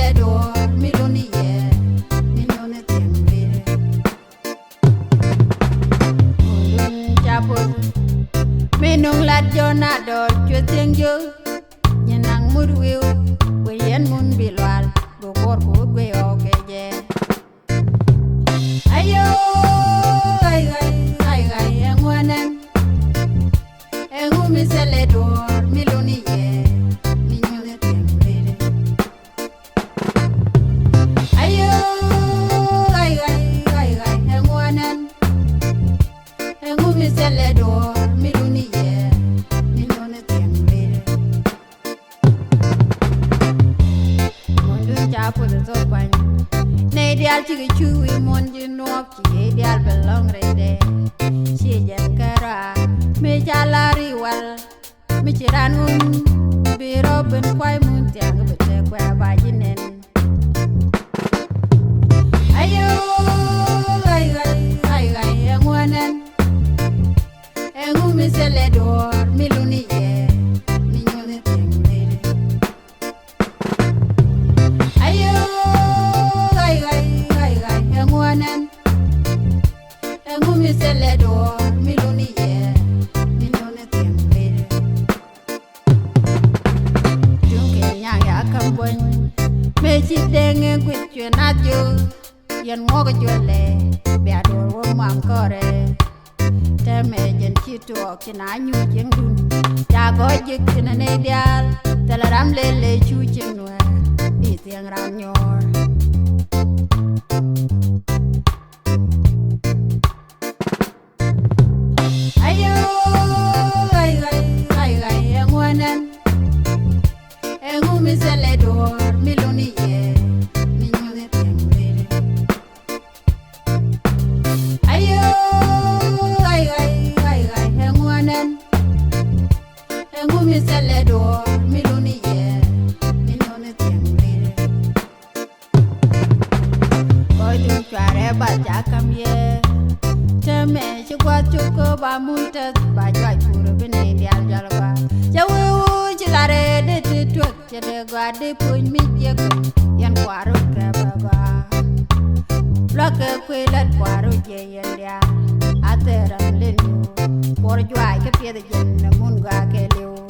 seledor miloni ye miloni tembe Mulun chapul minung lat jona dor chutengjo nyenang mudwiu yen mun bilwal go kor ko gwe okeje ayo ay engwanen engumi seledor miloni ye minyone tembele ayo ay engwanen engumi seledor miloni ye minyone tembele Chapul zopan nei dial chigi chui monji nuop chi dial belong rede chi jen kara me jalari wal mi chiranun biro ben kwai mun tiang bete kwa bajinen ayo ay ngwanen engumi seledor miluni ye minyone temble ayo ay ngwanen engumi seledor miluni ye minyone temble junge nyang ya kambon me chi denge kwitwe na jo yen ngoga jole be ador wo mam kore teme jen chi to kina nyu jeng dun ya go jik kina ne dial teleram lele chu chinwa bi tiang ram nyor ayo ay ngwanen engumi seledor miloni ye minyone tembe ayo ay ngwanen engumi seledor miloni ye minyone tembe boy du chare ba jakam ye teme chukwa chuko ba munta ba jai pur bine dial jalwa jawu chigare de tutut chede gwa de puny mi jego yan kwaro ke baba bloke kwelat kwaro je yan dia atera lenu por jwa ke pede jen mun ga ke liu